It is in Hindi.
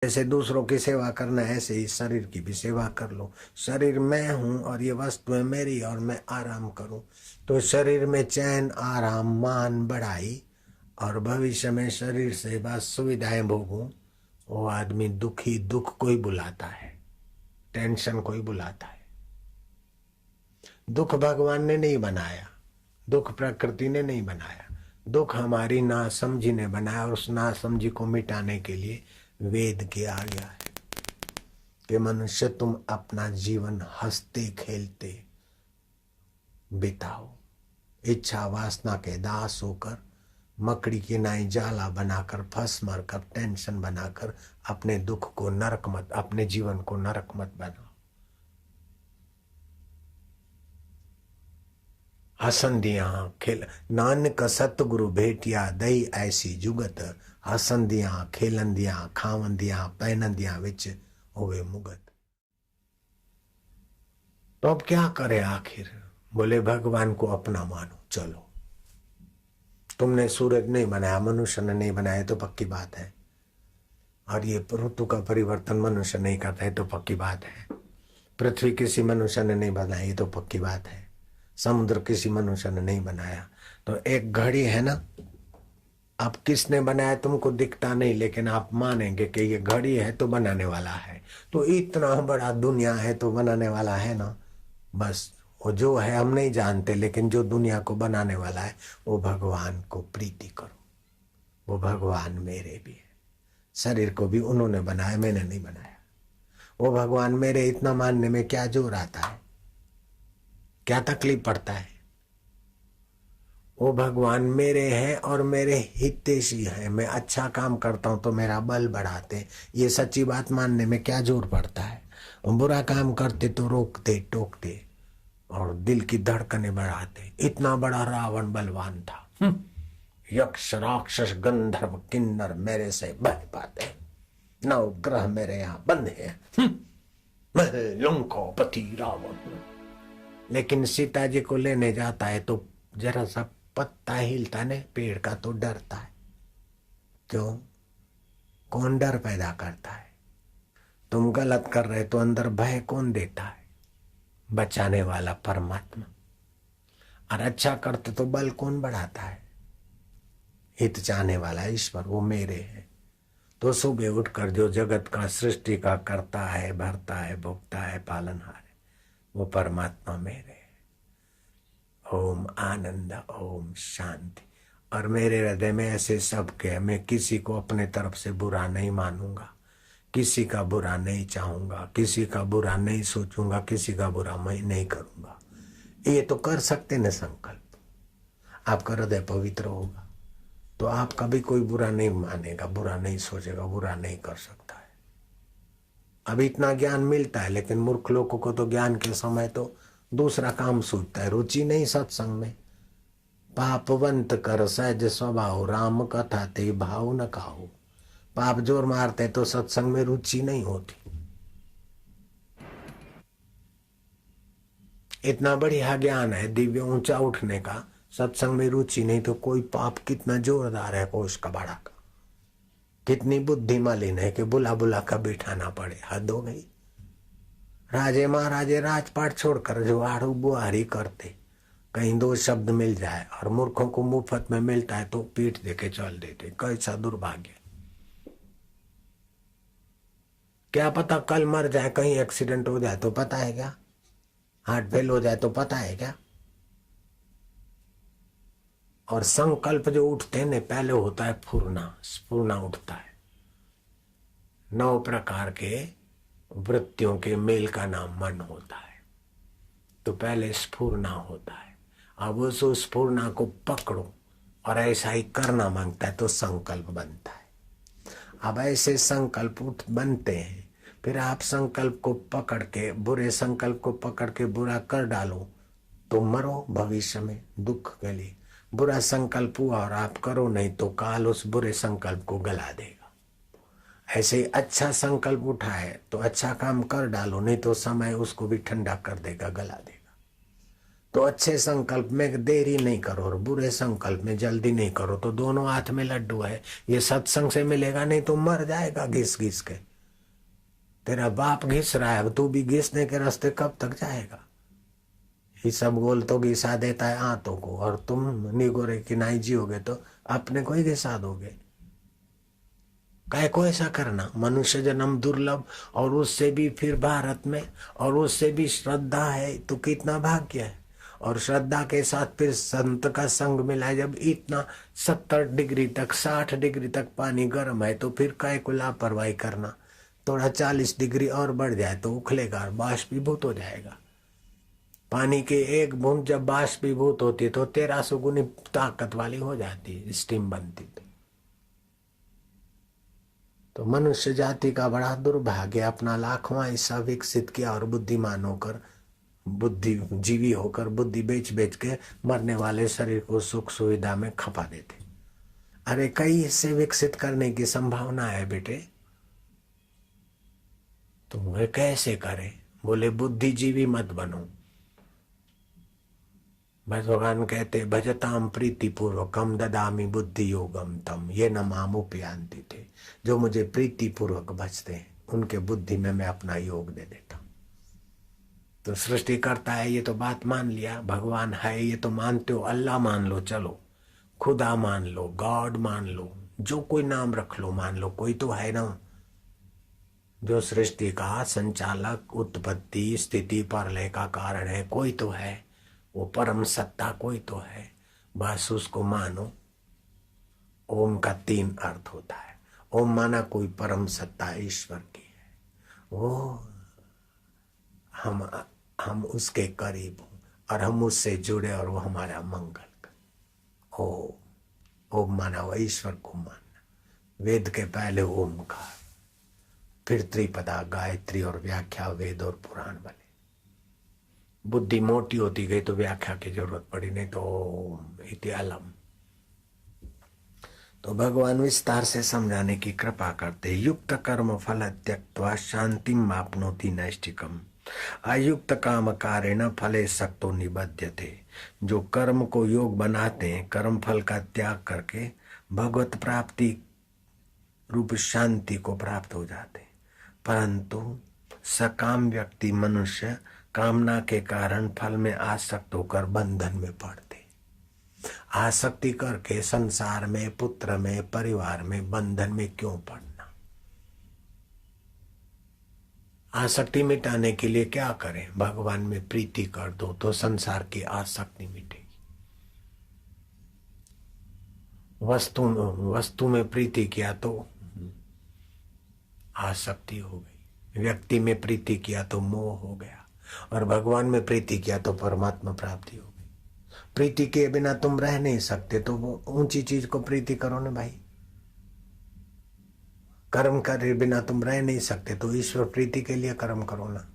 जैसे दूसरों की सेवा करना है ऐसे ही शरीर की भी सेवा कर लो। शरीर मैं हूं और ये वस्तुएं मेरी और मैं आराम करूं तो शरीर में चैन आराम मान बढ़ाई और भविष्य में शरीर से बस सुविधाएं भोगूं। वो आदमी दुखी दुख कोई बुलाता है, टेंशन कोई बुलाता है। दुख भगवान ने नहीं बनाया, दुख प्रकृति ने नहीं बनाया, दुख हमारी नासमझी ने बनाया और उस नासमझी को मिटाने के लिए वेद किया गया है कि मनुष्य तुम अपना जीवन हंसते खेलते बिताओ, इच्छा वासना के दास होकर मकड़ी की नाई जाला बनाकर फंस मर कर टेंशन बनाकर अपने दुख को नरक मत, अपने जीवन को नरक मत बनाओ। हसंदियां खेल नानक सतगुरु भेटिया दई ऐसी जुगत हसंदियां खेलंदियां खावंदियां पहनंदियां विच होवे मुगत। तो अब क्या करें आखिर? बोले भगवान को अपना मानो। चलो, तुमने सूरज नहीं बनाया, मनुष्य ने नहीं बनाया तो पक्की बात है, और ये ऋतु का परिवर्तन मनुष्य नहीं करता है तो पक्की बात है, पृथ्वी किसी मनुष्य ने नहीं बनाई तो पक्की बात है, समुद्र किसी मनुष्य ने नहीं बनाया। तो एक घड़ी है ना, अब किसने बनाया तुमको दिखता नहीं, लेकिन आप मानेंगे कि ये घड़ी है तो बनाने वाला है। तो इतना बड़ा दुनिया है तो बनाने वाला है ना। बस वो जो है हम नहीं जानते, लेकिन जो दुनिया को बनाने वाला है वो भगवान को प्रीति करो। वो भगवान मेरे भी है, शरीर को भी उन्होंने बनाया, मैंने नहीं बनाया। वो भगवान मेरे इतना मानने में क्या जोर आता है, क्या तकलीफ पड़ता है? वो भगवान मेरे हैं और मेरे हितैषी हैं। मैं अच्छा काम करता हूं तो मेरा बल बढ़ाते, ये सच्ची बात मानने में क्या जोर पड़ता है? बुरा काम करते तो रोकते टोकते और दिल की धड़कनें बढ़ाते। इतना बड़ा रावण बलवान था, यक्ष राक्षस गंधर्व किन्नर मेरे से बह पाते, नौ ग्रह मेरे यहाँ बंद है, लंकोपति रावण। लेकिन सीता जी को लेने जाता है तो जरा सा पत्ता हिलता ने पेड़ का तो डरता है। क्यों? कौन डर पैदा करता है? तुम गलत कर रहे तो अंदर भय कौन देता है? बचाने वाला परमात्मा। और अच्छा करते तो बल कौन बढ़ाता है? हित चाहने वाला ईश्वर, वो मेरे है। तो सुबह उठकर जो जगत का सृष्टि का करता है, भरता है, भोगता है, पालनहार है, वो परमात्मा मेरे है। ओम आनंद, ओम शांति। और मेरे हृदय में ऐसे सबके है, मैं किसी को अपने तरफ से बुरा नहीं मानूंगा, किसी का बुरा नहीं चाहूंगा, किसी का बुरा नहीं सोचूंगा, किसी का बुरा मैं नहीं करूंगा। ये तो कर सकते न संकल्प। आपका हृदय पवित्र होगा तो आप कभी कोई बुरा नहीं मानेगा, बुरा नहीं सोचेगा, बुरा नहीं कर सकता है। अभी इतना ज्ञान मिलता है, लेकिन मूर्ख लोगों को तो ज्ञान के समय तो दूसरा काम सूझता है, रुचि नहीं सत्संग में। पापवंत कर सहज स्वभाव, राम कथा ते भाव न खाओ। पाप जोर मारते तो सत्संग में रुचि नहीं होती। इतना बढ़िया ज्ञान है दिव्य ऊंचा उठने का, सत्संग में रुचि नहीं तो कोई पाप कितना जोरदार है कोष कबाड़ा का, कितनी बुद्धि मलिन है कि बुला बुला कर बिठाना पड़े। हद हो गई। राजे महाराजे राजपाट छोड़कर जो आड़ू बुआरी करते, कहीं दो शब्द मिल जाए और मूर्खों को मुफ्त में मिलता है तो पीठ देके चल देते। कैसा दुर्भाग्य। क्या पता कल मर जाए, कहीं एक्सीडेंट हो जाए तो पता है क्या? हार्ट फेल हो जाए तो पता है क्या? और संकल्प जो उठते हैं पहले होता है फुरना, स्फुरना उठता है। 9 प्रकार के वृत्तियों के मेल का नाम मन होता है। तो पहले स्फुरना होता है। अब उस स्फुरना को पकड़ो और ऐसा ही करना मांगता है तो संकल्प बनता है। अब ऐसे संकल्प बनते हैं, फिर आप संकल्प को पकड़ के, बुरे संकल्प को पकड़ के बुरा कर डालो तो मरो भविष्य में दुख के लिए। बुरा संकल्प हुआ और आप करो नहीं तो काल उस बुरे संकल्प को गला देगा। ऐसे ही अच्छा संकल्प उठाए तो अच्छा काम कर डालो, नहीं तो समय उसको भी ठंडा कर देगा, गला देगा। तो अच्छे संकल्प में देरी नहीं करो और बुरे संकल्प में जल्दी नहीं करो। तो दोनों हाथ में लड्डू है। ये सत्संग से मिलेगा, नहीं तो मर जाएगा घिस घिस के। तेरा बाप घिस रहा है, अब तू भी घिसने के रास्ते कब तक जाएगा? ये सब गोल तो घिसा देता है आंतों को, और तुम निगोरे की नाई जियोगे तो अपने को ही घिसा दोगे। काय को ऐसा करना? मनुष्य जन्म दुर्लभ, और उससे भी फिर भारत में, और उससे भी श्रद्धा है तो कितना भाग्य है। और श्रद्धा के साथ फिर संत का संग मिला है। जब इतना 70 डिग्री तक 60 डिग्री तक पानी गर्म है तो फिर काय को लापरवाही करना? थोड़ा 40 डिग्री और बढ़ जाए तो उखलेगा और बाष्पीभूत हो जाएगा। पानी की एक बूंद जब बाष्पीभूत होती है तो 1300 गुनी ताकत वाली हो जाती है, स्टीम बनती। तो मनुष्य जाति का बड़ा दुर्भाग्य, अपना लाखवां हिस्सा विकसित किया और बुद्धिमान होकर, बुद्धिजीवी होकर बुद्धि बेच बेच के मरने वाले शरीर को सुख सुविधा में खपा देते। अरे कई हिस्से विकसित करने की संभावना है बेटे, तो वह कैसे करे? बोले बुद्धिजीवी मत बनो। भगवान कहते भजताम प्रीति पूर्वकम ददामी बुद्धि योगम तम ये न माम उपयांति थे। जो मुझे प्रीति पूर्वक भजते हैं उनके बुद्धि में मैं अपना योग दे देता हूं। तो सृष्टि करता है ये तो बात मान लिया, भगवान है ये तो मानते हो, अल्लाह मान लो, चलो खुदा मान लो, गॉड मान लो, जो कोई नाम रख लो, मान लो कोई तो है ना जो सृष्टि का संचालक, उत्पत्ति स्थिति प्रलय का कारण है, कोई तो है, वो परम सत्ता कोई तो है, बस उसको मानो। ओम का 3 अर्थ होता है। ओम माना कोई परम सत्ता ईश्वर की है, वो हम उसके करीब हूं और हम उससे जुड़े और वो हमारा मंगल कर। ओम माना वो ईश्वर को मानना। वेद के पहले ओमकार, फिर त्रिपदा गायत्री और व्याख्या वेद और पुराण बने। बुद्धि मोटी होती गई तो व्याख्या की जरूरत पड़ी, नहीं तो ओम इति अलम। तो भगवान विस्तार से समझाने की कृपा करते। युक्त कर्म फल त्यक्त्वा शांतिम आपनोति नैष्टिकम अयुक्त काम कारेण फले सक्तो निबध्यते। जो कर्म को योग बनाते हैं, कर्म फल का त्याग करके भगवत प्राप्ति रूप शांति को प्राप्त हो जाते। परंतु सकाम व्यक्ति मनुष्य कामना के कारण फल में आसक्त होकर बंधन में पड़ते। आसक्ति करके संसार में, पुत्र में, परिवार में बंधन में क्यों पड़ना? आसक्ति मिटाने के लिए क्या करें? भगवान में प्रीति कर दो तो संसार की आसक्ति मिटेगी। वस्तु में प्रीति किया तो आसक्ति हो गई, व्यक्ति में प्रीति किया तो मोह हो गया, और भगवान में प्रीति किया तो परमात्मा प्राप्ति हो गई। प्रीति के बिना तुम रह नहीं सकते, तो वो ऊंची चीज को प्रीति करो ना भाई। कर्म करे बिना तुम रह नहीं सकते, तो ईश्वर प्रीति के लिए कर्म करो ना।